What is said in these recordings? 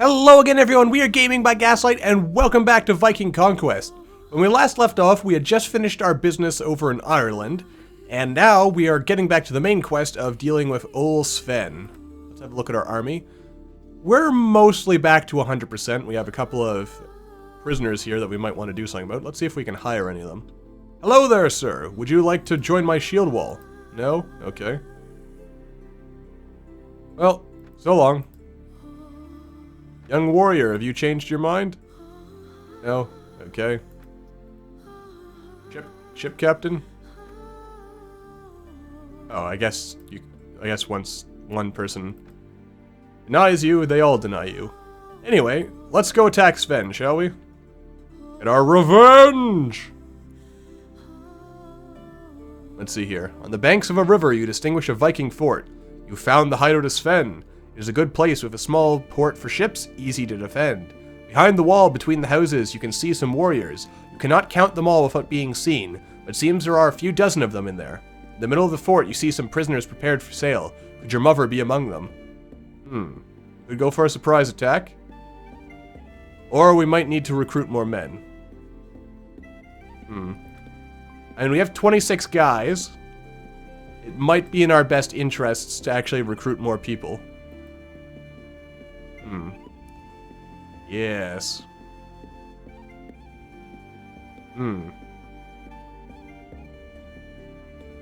Hello again everyone, we are Gaming by Gaslight and welcome back to Viking Conquest. When we last left off, we had just finished our business over in Ireland, and now we are getting back to the main quest of dealing with Ol Sven. Let's have a look at our army. We're mostly back to 100%. We have a couple of prisoners here that we might want to do something about. Let's see if we can hire any of them. Hello there, sir. Would you like to join my shield wall? No? Okay. Well, so long. Young warrior, have you changed your mind? No? Okay. Ship captain? Oh, I guess once one person denies you, they all deny you. Anyway, let's go attack Sven, shall we? Get our revenge! Let's see here. On the banks of a river, you distinguish a Viking fort. You found the hideout of Sven. It is a good place with a small port for ships, easy to defend. Behind the wall between the houses, you can see some warriors. You cannot count them all without being seen, but it seems there are a few dozen of them in there. In the middle of the fort, you see some prisoners prepared for sale. Could your mother be among them? Could go for a surprise attack. Or we might need to recruit more men. And we have 26 guys. It might be in our best interests to actually recruit more people. Yes.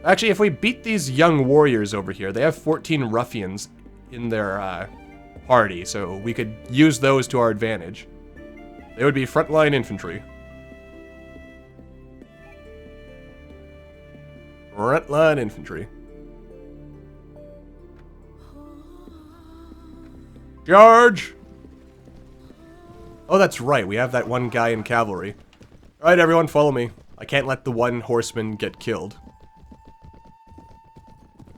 Actually, if we beat these young warriors over here, they have 14 ruffians in their party, so we could use those to our advantage. They would be frontline infantry. Frontline infantry. Charge! Oh, that's right. We have that one guy in cavalry. Alright, everyone, follow me. I can't let the one horseman get killed.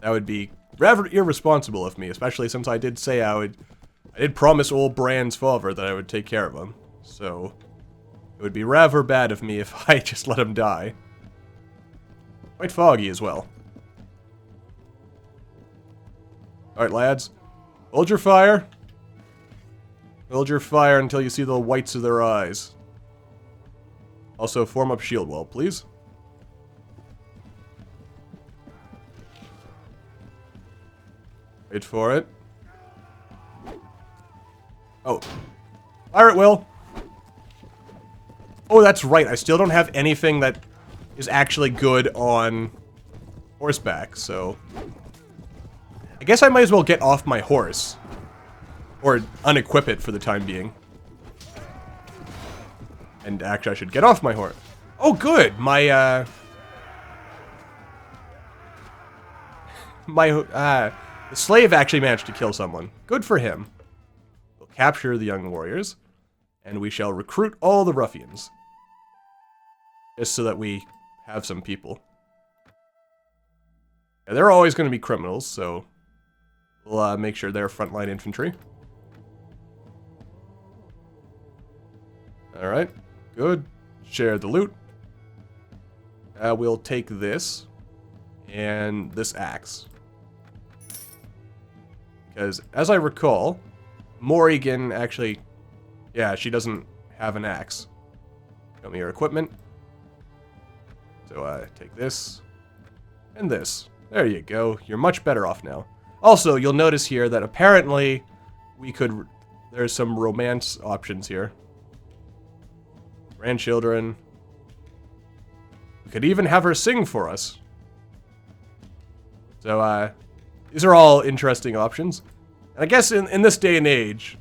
That would be rather irresponsible of me, especially since I did say I did promise old Bran's father that I would take care of him. So, it would be rather bad of me if I just let him die. Quite foggy as well. Alright, lads. Hold your fire. Hold your fire until you see the whites of their eyes. Also, form up shield wall, please. Wait for it. Oh. Fire at will. Oh, that's right. I still don't have anything that is actually good on horseback, so I guess I might as well get off my horse. Or unequip it for the time being. And actually, I should get off my horse. Oh, good! The slave actually managed to kill someone. Good for him. We'll capture the young warriors, and we shall recruit all the ruffians. Just so that we have some people. Yeah, they're always going to be criminals, so we'll make sure they're frontline infantry. Alright, good. Share the loot. We'll take this and this axe. Because, as I recall, Morrigan actually... Yeah, she doesn't have an axe. Show me your equipment. So, take this. And this. There you go. You're much better off now. Also, you'll notice here that apparently we could... There's some romance options here. Grandchildren. We could even have her sing for us. So, these are all interesting options. And I guess in this day and age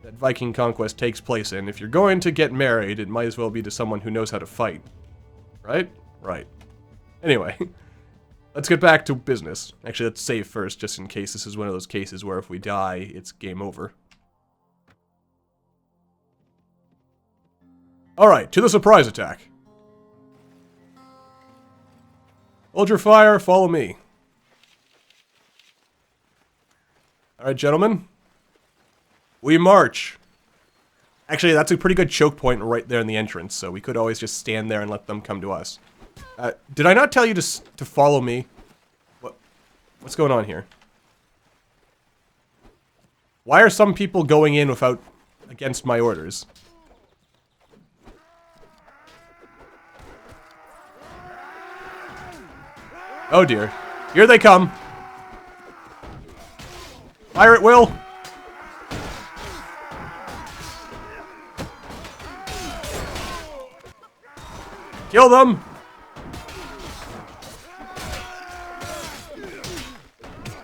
that Viking Conquest takes place in, if you're going to get married, it might as well be to someone who knows how to fight. Right? Right. Anyway, let's get back to business. Actually, let's save first, just in case this is one of those cases where if we die, it's game over. Alright, to the surprise attack. Hold your fire, follow me. Alright, gentlemen. We march. Actually, that's a pretty good choke point right there in the entrance, so we could always just stand there and let them come to us. Did I not tell you to follow me? What's going on here? Why are some people going in without against my orders. Oh dear. Here they come. Fire at will. Kill them.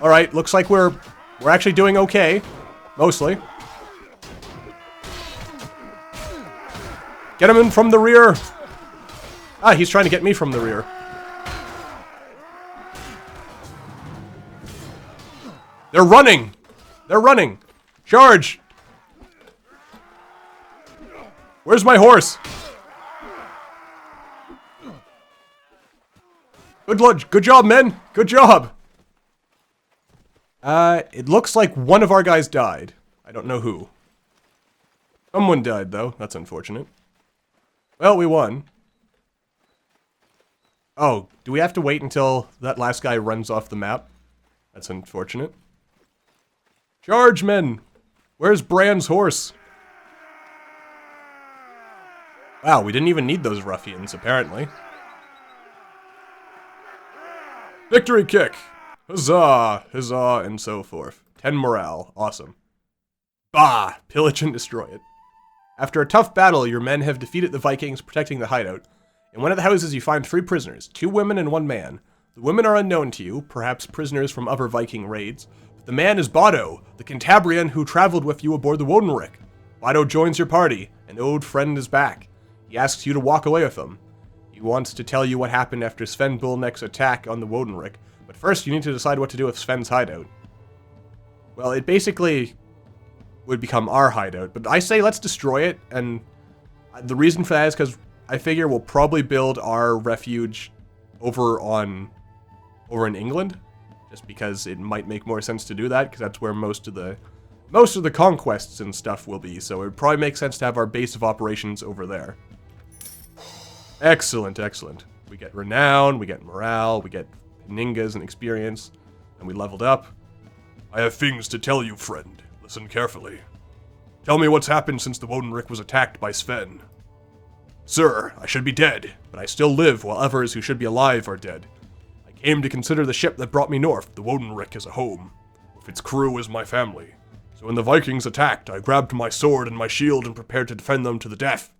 Alright, looks like we're actually doing okay. Mostly. Get him in from the rear. Ah, he's trying to get me from the rear. They're running! They're running! Charge! Where's my horse? Good job, men! Good job! It looks like one of our guys died. I don't know who. Someone died, though. That's unfortunate. Well, we won. Oh, do we have to wait until that last guy runs off the map? That's unfortunate. Charge, men! Where's Bran's horse? Wow, we didn't even need those ruffians, apparently. Victory kick! Huzzah! Huzzah! And so forth. 10 morale. Awesome. Bah! Pillage and destroy it. After a tough battle, your men have defeated the Vikings, protecting the hideout. In one of the houses, you find 3 prisoners, 2 women and 1 man. The women are unknown to you, perhaps prisoners from other Viking raids. But the man is Bodo, the Cantabrian who traveled with you aboard the Wodenrick. Bodo joins your party. An old friend is back. He asks you to walk away with him. He wants to tell you what happened after Sven Bullneck's attack on the Wodenrick. But first, you need to decide what to do with Sven's hideout. Well, it basically would become our hideout, but I say let's destroy it, and the reason for that is because I figure we'll probably build our refuge over in England, just because it might make more sense to do that, because that's where most of the conquests and stuff will be, so it would probably make sense to have our base of operations over there. Excellent, excellent. We get renown, we get morale, we get ningas and experience, and we leveled up. I have things to tell you, friend. Listen carefully. Tell me what's happened since the Wodenrick was attacked by Sven. Sir, I should be dead, but I still live while others who should be alive are dead. I came to consider the ship that brought me north, the Wodenrick, as a home, with its crew as my family. So when the Vikings attacked, I grabbed my sword and my shield and prepared to defend them to the death.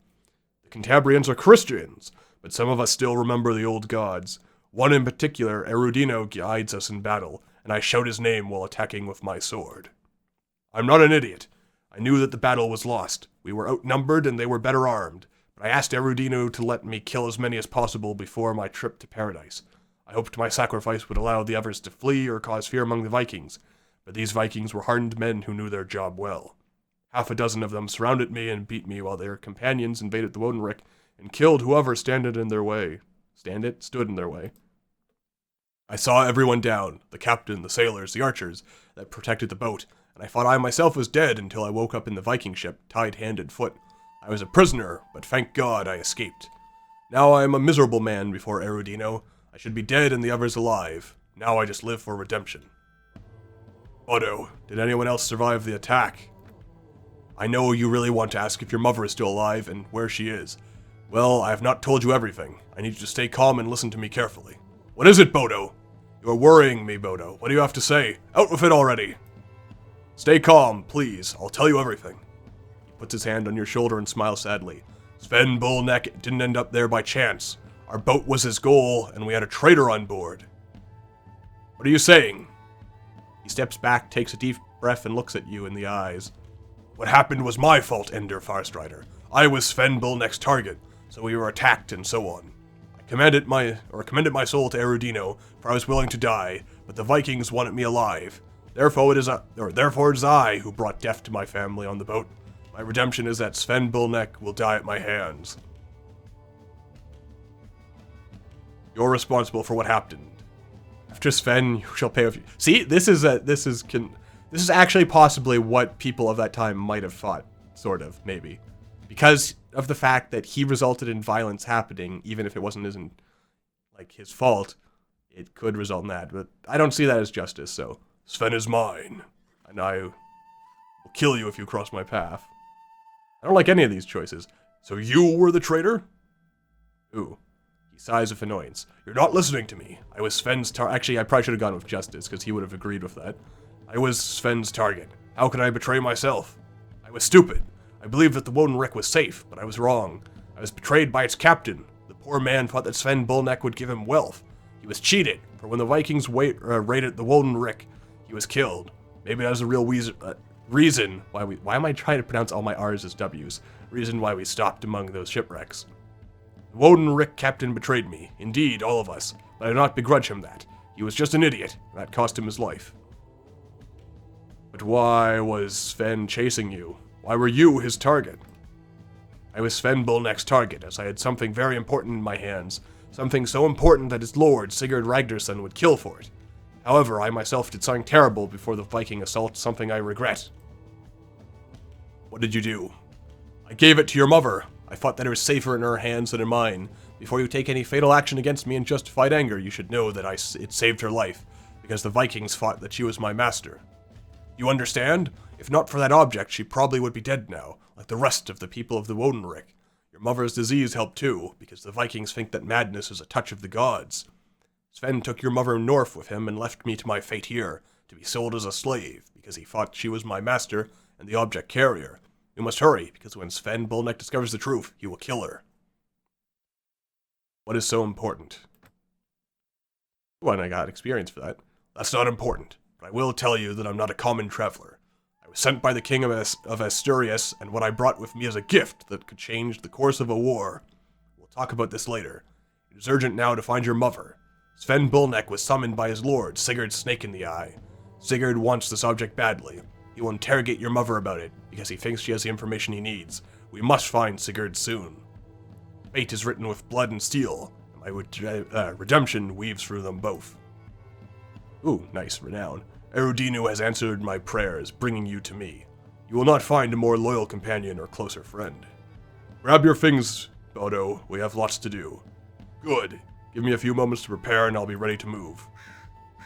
The Cantabrians are Christians, but some of us still remember the old gods. One in particular, Erudino, guides us in battle, and I shout his name while attacking with my sword. I'm not an idiot. I knew that the battle was lost. We were outnumbered and they were better armed, but I asked Erudino to let me kill as many as possible before my trip to paradise. I hoped my sacrifice would allow the others to flee or cause fear among the Vikings, but these Vikings were hardened men who knew their job well. 6 of them surrounded me and beat me while their companions invaded the Wodenrick and killed whoever stood in their way. I saw everyone down, the captain, the sailors, the archers, that protected the boat, and I thought I myself was dead until I woke up in the Viking ship, tied hand and foot. I was a prisoner, but thank God I escaped. Now I am a miserable man before Erudino. I should be dead and the others alive. Now I just live for redemption. Bodo, did anyone else survive the attack? I know you really want to ask if your mother is still alive and where she is. Well, I have not told you everything. I need you to stay calm and listen to me carefully. What is it, Bodo? You are worrying me, Bodo. What do you have to say? Out with it already! Stay calm, please. I'll tell you everything. He puts his hand on your shoulder and smiles sadly. Sven Bullneck didn't end up there by chance. Our boat was his goal, and we had a traitor on board. What are you saying? He steps back, takes a deep breath, and looks at you in the eyes. What happened was my fault, Ender Farstrider. I was Sven Bullneck's target, so we were attacked and so on. I commended my soul to Erudino, for I was willing to die, but the Vikings wanted me alive. Therefore it is I who brought death to my family on the boat. My redemption is that Sven Bullneck will die at my hands. You're responsible for what happened. After Sven, you shall pay with you. See, this is actually possibly what people of that time might have thought, sort of, maybe. Because of the fact that he resulted in violence happening, even if it wasn't his fault, it could result in that. But I don't see that as justice, so Sven is mine, and I will kill you if you cross my path. I don't like any of these choices. So you were the traitor? Ooh. He sighs with annoyance. You're not listening to me. I was Sven's Actually, I probably should have gone with Justice, because he would have agreed with that. I was Sven's target. How could I betray myself? I was stupid. I believed that the Wodenrick was safe, but I was wrong. I was betrayed by its captain. The poor man thought that Sven Bullneck would give him wealth. He was cheated, for when the Vikings raided the Wodenrick, he was killed. Maybe that was the real reason why why am I trying to pronounce all my R's as W's? Reason why we stopped among those shipwrecks. The Wodenrick captain betrayed me. Indeed, all of us. But I do not begrudge him that. He was just an idiot. That cost him his life. But why was Sven chasing you? Why were you his target? I was Sven Bullneck's target, as I had something very important in my hands. Something so important that his lord, Sigurd Ragnarsson, would kill for it. However, I myself did something terrible before the Viking assault, something I regret. What did you do? I gave it to your mother. I thought that it was safer in her hands than in mine. Before you take any fatal action against me in justified anger, you should know that it saved her life, because the Vikings thought that she was my master. You understand? If not for that object, she probably would be dead now, like the rest of the people of the Wodenrick. Your mother's disease helped too, because the Vikings think that madness is a touch of the gods. Sven took your mother north with him and left me to my fate here, to be sold as a slave, because he thought she was my master and the object carrier. You must hurry, because when Sven Bullneck discovers the truth, he will kill her. What is so important? Well, and I got experience for that. That's not important, but I will tell you that I'm not a common traveler. I was sent by the king of Asturias, and what I brought with me is a gift that could change the course of a war. We'll talk about this later. It is urgent now to find your mother. Sven Bullneck was summoned by his lord, Sigurd Snake in the Eye. Sigurd wants this object badly. He will interrogate your mother about it, because he thinks she has the information he needs. We must find Sigurd soon. Fate is written with blood and steel, and my redemption weaves through them both. Ooh, nice, renown. Erudinu has answered my prayers, bringing you to me. You will not find a more loyal companion or closer friend. Grab your things, Bodo. We have lots to do. Good. Give me a few moments to prepare and I'll be ready to move.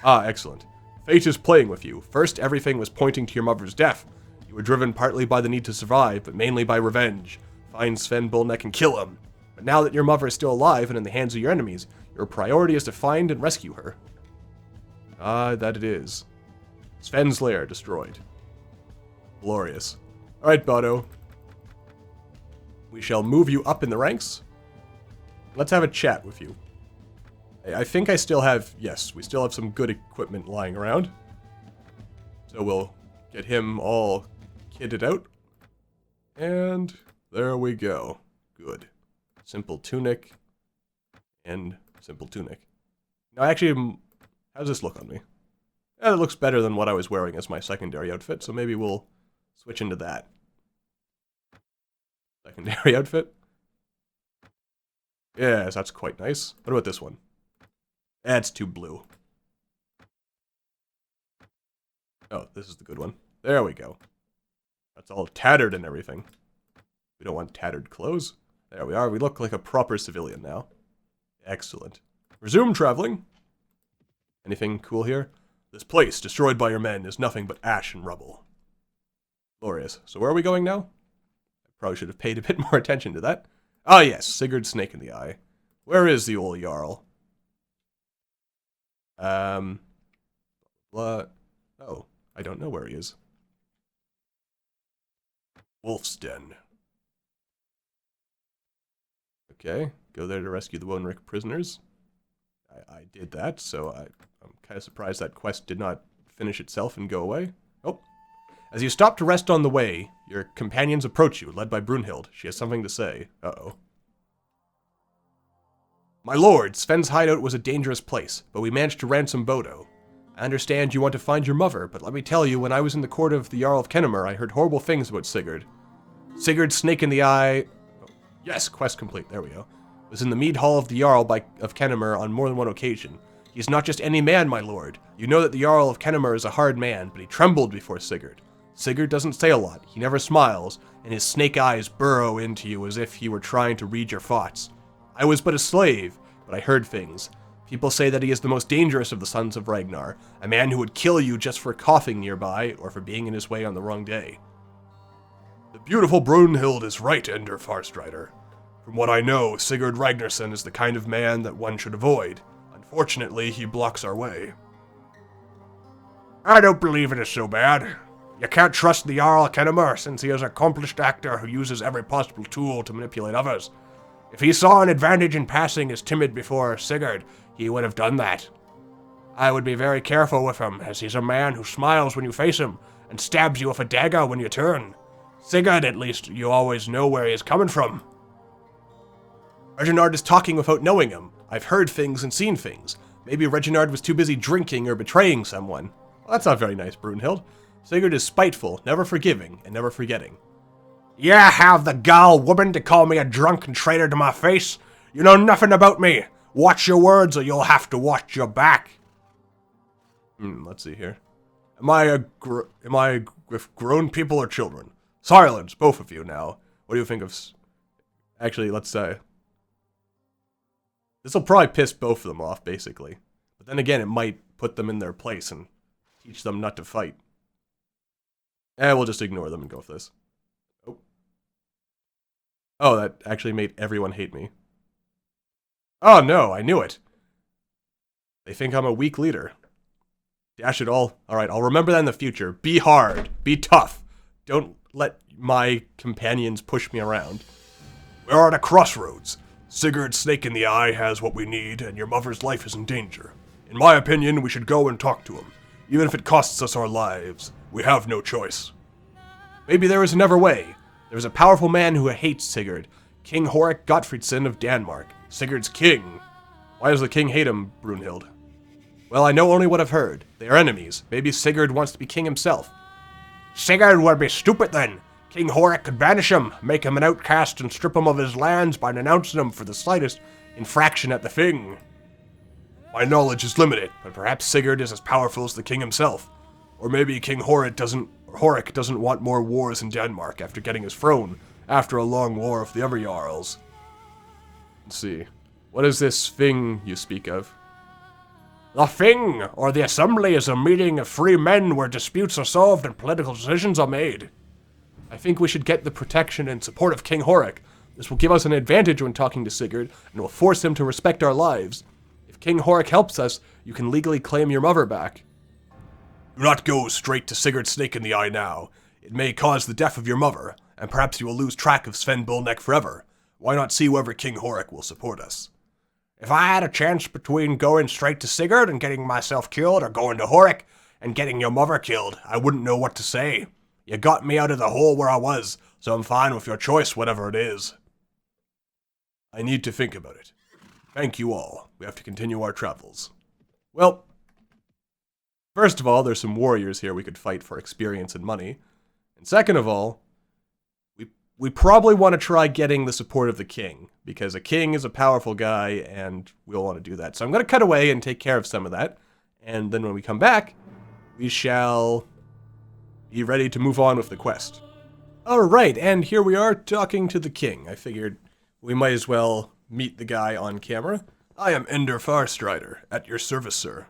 Ah, excellent. Fate is playing with you. First, everything was pointing to your mother's death. You were driven partly by the need to survive, but mainly by revenge. Find Sven Bullneck and kill him. But now that your mother is still alive and in the hands of your enemies, your priority is to find and rescue her. Ah, that it is. Sven's lair destroyed. Glorious. Alright, Bodo. We shall move you up in the ranks. Let's have a chat with you. I think I still have... Yes, we still have some good equipment lying around. So we'll get him all kitted out. And there we go. Good. Simple tunic. And simple tunic. Now, actually, how does this look on me? It looks better than what I was wearing as my secondary outfit, so maybe we'll switch into that. Secondary outfit? Yes, that's quite nice. What about this one? That's too blue. Oh, this is the good one. There we go. That's all tattered and everything. We don't want tattered clothes. There we are. We look like a proper civilian now. Excellent. Resume traveling. Anything cool here? This place, destroyed by your men, is nothing but ash and rubble. Glorious. So where are we going now? I probably should have paid a bit more attention to that. Ah yes, Sigurd Snake in the Eye. Where is the old Jarl? What? Oh, I don't know where he is. Wolf's Den. Okay, go there to rescue the Wodenrick prisoners. I did that, so I'm kind of surprised that quest did not finish itself and go away. Oh. As you stop to rest on the way, your companions approach you, led by Brunhild. She has something to say. Uh-oh. My lord, Sven's hideout was a dangerous place, but we managed to ransom Bodo. I understand you want to find your mother, but let me tell you, when I was in the court of the Jarl of Kennemer, I heard horrible things about Sigurd. Sigurd Snake in the Eye... Oh, yes, quest complete, there we go. Was in the mead hall of the Jarl of Kennemer on more than one occasion. He is not just any man, my lord. You know that the Jarl of Kennemer is a hard man, but he trembled before Sigurd. Sigurd doesn't say a lot, he never smiles, and his snake eyes burrow into you as if he were trying to read your thoughts. I was but a slave, but I heard things. People say that he is the most dangerous of the sons of Ragnar, a man who would kill you just for coughing nearby, or for being in his way on the wrong day. The beautiful Brunhild is right, Ender Farstrider. From what I know, Sigurd Ragnarsson is the kind of man that one should avoid. Unfortunately, he blocks our way. I don't believe it is so bad. You can't trust the Jarl Kennemer, since he is an accomplished actor who uses every possible tool to manipulate others. If he saw an advantage in passing as timid before Sigurd, he would have done that. I would be very careful with him, as he's a man who smiles when you face him, and stabs you with a dagger when you turn. Sigurd, at least, you always know where he is coming from. Reginald is talking without knowing him. I've heard things and seen things. Maybe Reginald was too busy drinking or betraying someone. Well, that's not very nice, Brunhild. Sigurd is spiteful, never forgiving, and never forgetting. You have the gall, woman, to call me a drunken traitor to my face? You know nothing about me. Watch your words or you'll have to watch your back. Let's see here. Am I with grown people or children? Silence, both of you now. What do you think of... Actually, let's say... This'll probably piss both of them off, basically. But then again, it might put them in their place and teach them not to fight. We'll just ignore them and go with this. Oh, that actually made everyone hate me. Oh no, I knew it. They think I'm a weak leader. Dash it all. Alright, I'll remember that in the future. Be hard. Be tough. Don't let my companions push me around. We're at a crossroads. Sigurd Snake in the Eye has what we need, and your mother's life is in danger. In my opinion, we should go and talk to him. Even if it costs us our lives, we have no choice. Maybe there is another way. There is a powerful man who hates Sigurd. King Horik Gottfridsson of Denmark. Sigurd's king. Why does the king hate him, Brunhild? Well, I know only what I've heard. They are enemies. Maybe Sigurd wants to be king himself. Sigurd would be stupid then. King Horik could banish him, make him an outcast, and strip him of his lands by denouncing him for the slightest infraction at the thing. My knowledge is limited, but perhaps Sigurd is as powerful as the king himself. Or maybe King Horik doesn't want more wars in Denmark after getting his throne, after a long war with the other Jarls. Let's see. What is this thing you speak of? The Thing, or the Assembly, is a meeting of free men where disputes are solved and political decisions are made. I think we should get the protection and support of King Horik. This will give us an advantage when talking to Sigurd, and will force him to respect our lives. If King Horik helps us, you can legally claim your mother back. Do not go straight to Sigurd Snake in the Eye now. It may cause the death of your mother, and perhaps you will lose track of Sven Bullneck forever. Why not see whether King Horik will support us? If I had a chance between going straight to Sigurd and getting myself killed, or going to Horik and getting your mother killed, I wouldn't know what to say. You got me out of the hole where I was, so I'm fine with your choice, whatever it is. I need to think about it. Thank you all. We have to continue our travels. Well, first of all, there's some warriors here we could fight for experience and money. And second of all, we probably want to try getting the support of the king, because a king is a powerful guy, and we'll want to do that. So I'm going to cut away and take care of some of that, and then when we come back, we shall be ready to move on with the quest. Alright, and here we are talking to the king. I figured we might as well meet the guy on camera. I am Ender Farstrider, at your service, sir.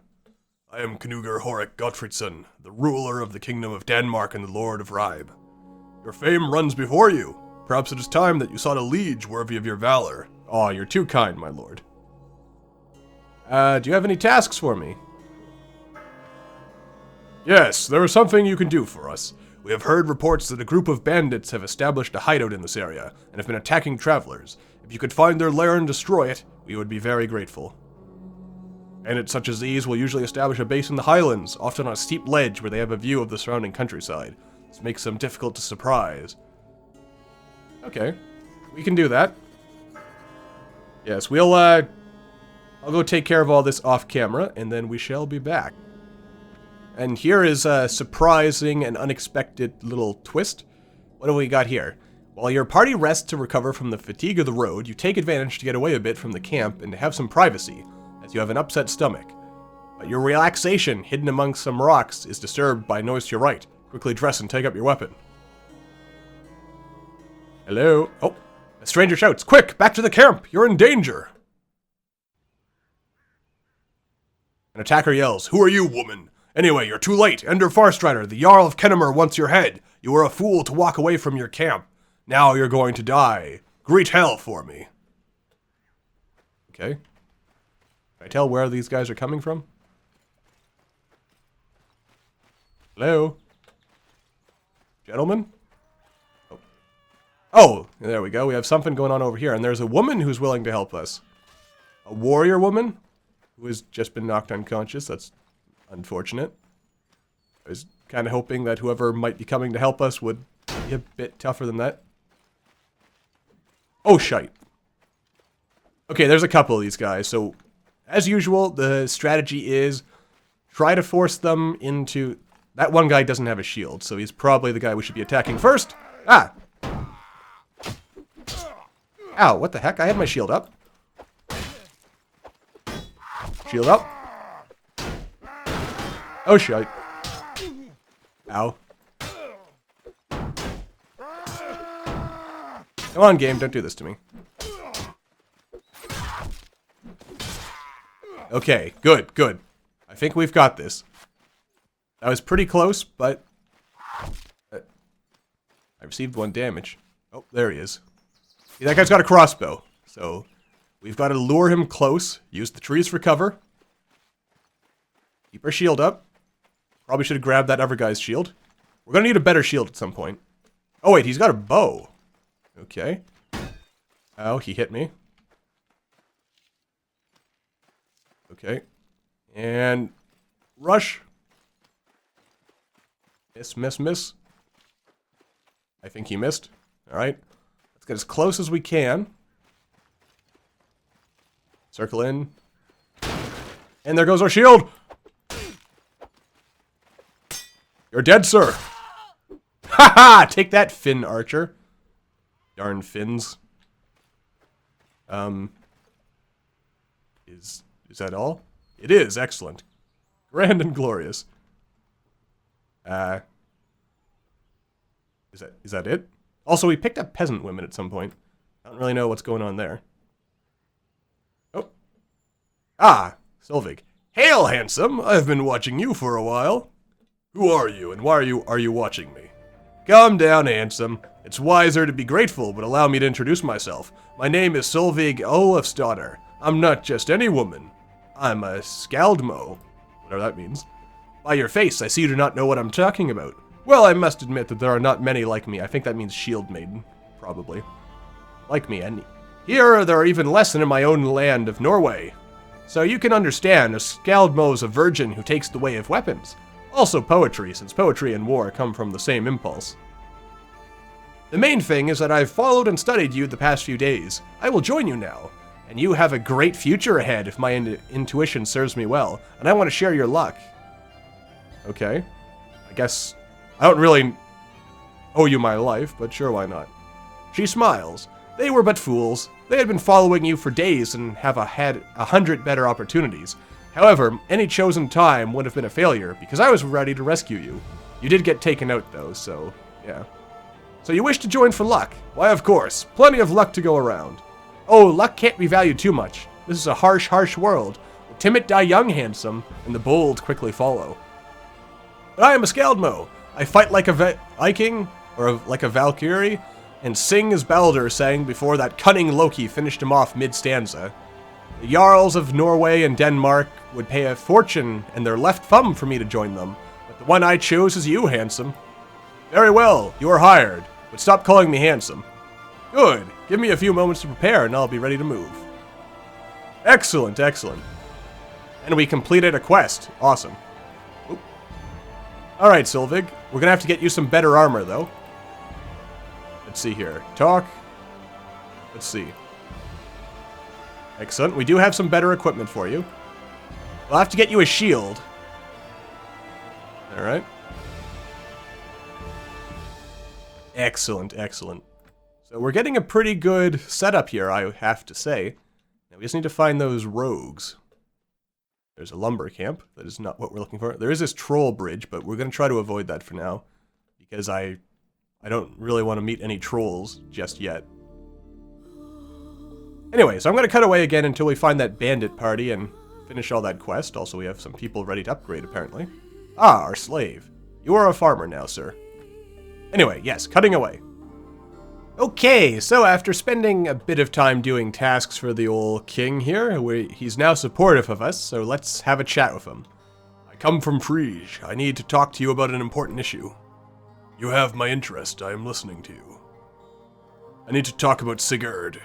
I am Knuger Horik Gottfridsson, the ruler of the kingdom of Denmark and the lord of Ribe. Your fame runs before you. Perhaps it is time that you sought a liege worthy of your valor. Oh, you're too kind, my lord. Do you have any tasks for me? Yes, there is something you can do for us. We have heard reports that a group of bandits have established a hideout in this area, and have been attacking travelers. If you could find their lair and destroy it, we would be very grateful. Bandits such as these will usually establish a base in the highlands, often on a steep ledge where they have a view of the surrounding countryside. This makes them difficult to surprise. Okay, we can do that. Yes, I'll go take care of all this off camera, and then we shall be back. And here is a surprising and unexpected little twist. What do we got here? While your party rests to recover from the fatigue of the road, you take advantage to get away a bit from the camp and to have some privacy, as you have an upset stomach. But your relaxation, hidden among some rocks, is disturbed by noise to your right. Quickly dress and take up your weapon. Hello? Oh, a stranger shouts, "Quick, back to the camp! You're in danger!" An attacker yells, "Who are you, woman? Anyway, you're too late. Ender Farstrider, the Jarl of Kennemer wants your head. You were a fool to walk away from your camp. Now you're going to die. Greet hell for me. Okay. Can I tell where these guys are coming from? Hello? Gentlemen? Oh, there we go. We have something going on over here. And there's a woman who's willing to help us. A warrior woman who has just been knocked unconscious. That's unfortunate. I was kind of hoping that whoever might be coming to help us would be a bit tougher than that. Oh, shite. Okay, there's a couple of these guys. So, as usual, the strategy is try to force them into... That one guy doesn't have a shield, so he's probably the guy we should be attacking first. Ah! Ow, what the heck? I had my shield up. Shield up. Oh, shite. Ow. Come on, game, don't do this to me. Okay, good, good. I think we've got this. That was pretty close, but... I received 1 damage. Oh, there he is. See, that guy's got a crossbow, so... We've got to lure him close, use the trees for cover. Keep our shield up. Probably should have grabbed that other guy's shield. We're gonna need a better shield at some point. Oh wait, he's got a bow. Okay. Oh, he hit me. Okay. And... rush. Miss, miss, miss. I think he missed. Alright. Let's get as close as we can. Circle in. And there goes our shield! You're dead, sir! Ha ha! Take that, Finn Archer. Darn Finns. Is that all? It is, excellent. Grand and glorious. Is that it? Also, we picked up peasant women at some point. I don't really know what's going on there. Oh. Ah, Sylvig. Hail, handsome! I've been watching you for a while. Who are you, and why are you watching me? Calm down, handsome. It's wiser to be grateful, but allow me to introduce myself. My name is Sylvig Olafsdottir. I'm not just any woman. I'm a Skaldmo. Whatever that means. By your face, I see you do not know what I'm talking about. Well, I must admit that there are not many like me. I think that means shield maiden. Probably. Like me, and here there are even less than in my own land of Norway. So you can understand, a Skaldmo is a virgin who takes the way of weapons. Also poetry, since poetry and war come from the same impulse. The main thing is that I've followed and studied you the past few days. I will join you now. And you have a great future ahead if my intuition serves me well, and I want to share your luck. Okay. I guess I don't really owe you my life, but sure, why not? She smiles. They were but fools. They had been following you for days and had 100 better opportunities. However, any chosen time would have been a failure, because I was ready to rescue you. You did get taken out, though, so, yeah. So you wish to join for luck? Why, of course. Plenty of luck to go around. Oh, luck can't be valued too much. This is a harsh, harsh world. The timid die young, handsome, and the bold quickly follow. But I am a Skaldmo. I fight like a Viking, or like a Valkyrie, and sing as Baldur sang before that cunning Loki finished him off mid-stanza. The Jarls of Norway and Denmark would pay a fortune and their left thumb for me to join them, but the one I chose is you, handsome. Very well, you are hired, but stop calling me handsome. Good. Give me a few moments to prepare and I'll be ready to move. Excellent, excellent. And we completed a quest. Awesome. Alright, Sylvig. We're gonna have to get you some better armor, though. Let's see here. Talk. Let's see. Excellent. We do have some better equipment for you. We'll have to get you a shield. Alright. Excellent, excellent. So we're getting a pretty good setup here, I have to say. Now we just need to find those rogues. There's a lumber camp. That is not what we're looking for. There is this troll bridge, but we're going to try to avoid that for now. Because I don't really want to meet any trolls just yet. Anyway, so I'm going to cut away again until we find that bandit party and finish all that quest. Also, we have some people ready to upgrade, apparently. Ah, our slave. You are a farmer now, sir. Anyway, yes, cutting away. Okay, so after spending a bit of time doing tasks for the old king here, he's now supportive of us, so let's have a chat with him. I come from Frege. I need to talk to you about an important issue. You have my interest. I am listening to you. I need to talk about Sigurd.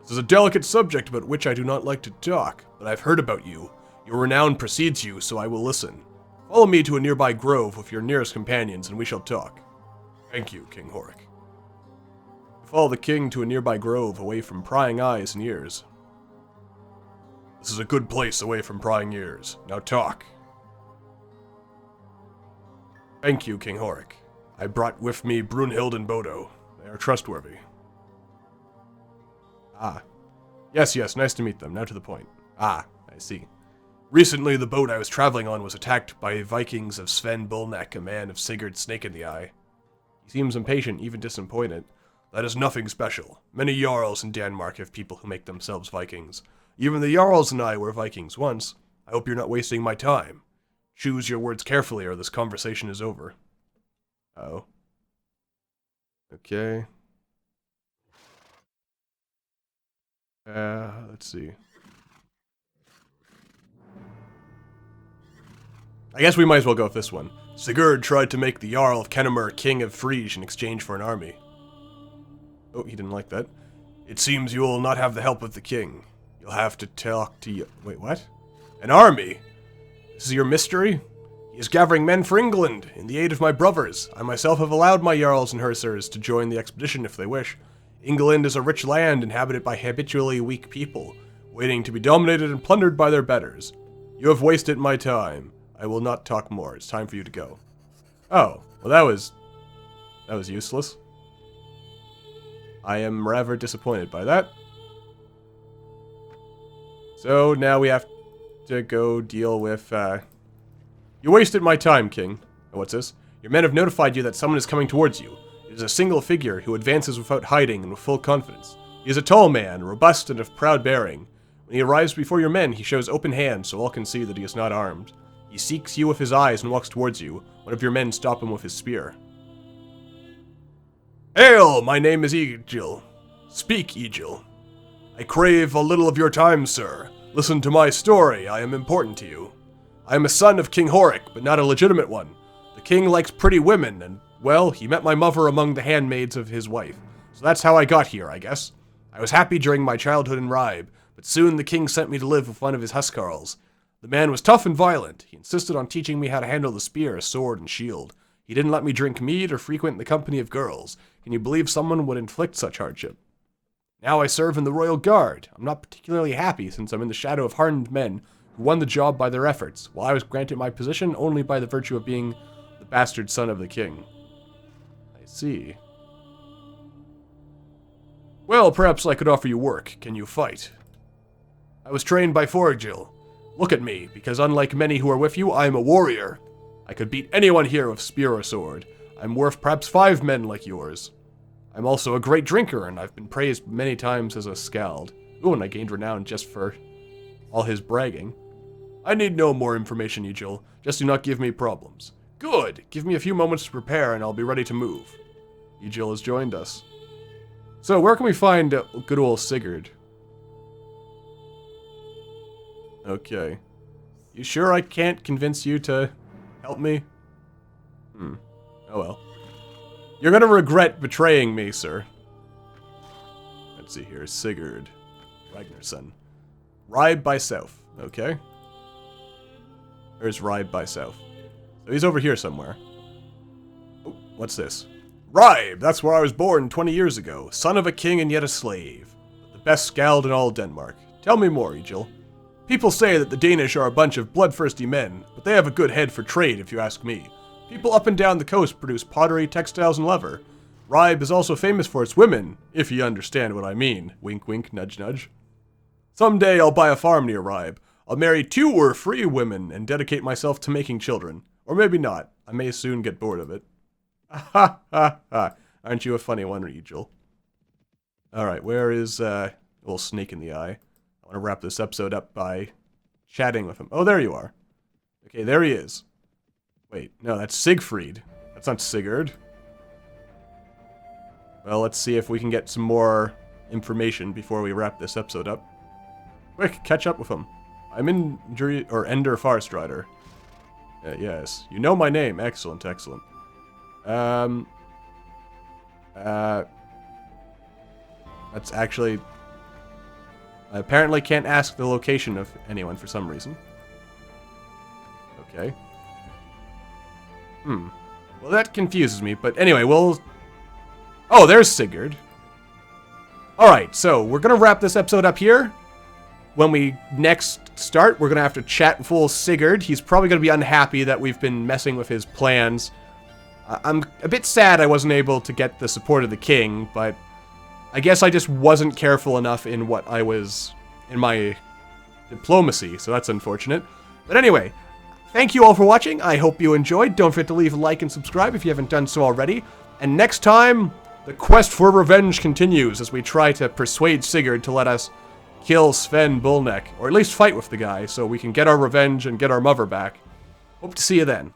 This is a delicate subject about which I do not like to talk, but I've heard about you. Your renown precedes you, so I will listen. Follow me to a nearby grove with your nearest companions, and we shall talk. Thank you, King Horik. Follow the king to a nearby grove, away from prying eyes and ears. This is a good place away from prying ears. Now talk. Thank you, King Horik. I brought with me Brunhild and Bodo. They are trustworthy. Ah. Yes, nice to meet them. Now to the point. Ah, I see. Recently, the boat I was traveling on was attacked by Vikings of Sven Bullneck, a man of Sigurd's snake in the eye. He seems impatient, even disappointed. That is nothing special. Many Jarls in Denmark have people who make themselves Vikings. Even the Jarls and I were Vikings once. I hope you're not wasting my time. Choose your words carefully or this conversation is over. Oh. Okay. Let's see. I guess we might as well go with this one. Sigurd tried to make the Jarl of Kennemer king of Frege in exchange for an army. Oh, he didn't like that. It seems you will not have the help of the king. You'll have to talk to you. Wait, what? An army? This is your mystery? He is gathering men for England, in the aid of my brothers. I myself have allowed my Jarls and Hussars to join the expedition if they wish. England is a rich land inhabited by habitually weak people, waiting to be dominated and plundered by their betters. You have wasted my time. I will not talk more. It's time for you to go. Oh, well that was useless. I am rather disappointed by that. So now we have to go deal with, You wasted my time, King. Oh, what's this? Your men have notified you that someone is coming towards you. It is a single figure who advances without hiding and with full confidence. He is a tall man, robust and of proud bearing. When he arrives before your men, he shows open hands so all can see that he is not armed. He seeks you with his eyes and walks towards you. One of your men stop him with his spear. Hail! My name is Egil. Speak, Egil. I crave a little of your time, sir. Listen to my story. I am important to you. I am a son of King Horik, but not a legitimate one. The king likes pretty women, and, well, he met my mother among the handmaids of his wife. So that's how I got here, I guess. I was happy during my childhood in Ribe, but soon the king sent me to live with one of his huscarls. The man was tough and violent. He insisted on teaching me how to handle the spear, sword, and shield. He didn't let me drink mead or frequent the company of girls. Can you believe someone would inflict such hardship? Now I serve in the royal guard. I'm not particularly happy since I'm in the shadow of hardened men who won the job by their efforts, while I was granted my position only by the virtue of being the bastard son of the king. I see. Well, perhaps I could offer you work. Can you fight? I was trained by Forgil. Look at me, because unlike many who are with you, I am a warrior. I could beat anyone here with spear or sword. I'm worth perhaps 5 men like yours. I'm also a great drinker, and I've been praised many times as a skald. Ooh, and I gained renown just for all his bragging. I need no more information, Egil. Just do not give me problems. Good! Give me a few moments to prepare, and I'll be ready to move. Egil has joined us. So, where can we find good old Sigurd? Okay. You sure I can't convince you to help me? Oh well. You're gonna regret betraying me, sir. Let's see here. Sigurd Ragnarsson. Ribe by South. Okay. There's Ribe by South. So he's over here somewhere. Oh, what's this? Ribe! That's where I was born 20 years ago. Son of a king and yet a slave. The best skald in all Denmark. Tell me more, Egil. People say that the Danish are a bunch of bloodthirsty men, but they have a good head for trade if you ask me. People up and down the coast produce pottery, textiles, and leather. Ribe is also famous for its women, if you understand what I mean. Wink wink, nudge nudge. Someday I'll buy a farm near Ribe. I'll marry 2 or 3 women and dedicate myself to making children. Or maybe not. I may soon get bored of it. Ha ha ha. Aren't you a funny one, Egil? Alright, where is, little snake in the eye? I want to wrap this episode up by chatting with him. Oh, there you are. Okay, there he is. Wait, no, that's Siegfried. That's not Sigurd. Well, let's see if we can get some more information before we wrap this episode up. Quick, catch up with him. I'm in Ender Farstrider. Yes, you know my name. Excellent, excellent. That's actually... I apparently can't ask the location of anyone for some reason. Okay. Well, that confuses me, but anyway, we'll... Oh, there's Sigurd. Alright, so we're gonna wrap this episode up here. When we next start, we're gonna have to chat with full Sigurd. He's probably gonna be unhappy that we've been messing with his plans. I'm a bit sad I wasn't able to get the support of the king, but I guess I just wasn't careful enough in what I was... in my diplomacy, so that's unfortunate. But anyway, thank you all for watching. I hope you enjoyed. Don't forget to leave a like and subscribe if you haven't done so already. And next time, the quest for revenge continues as we try to persuade Sigurd to let us kill Sven Bullneck, or at least fight with the guy, so we can get our revenge and get our mother back. Hope to see you then.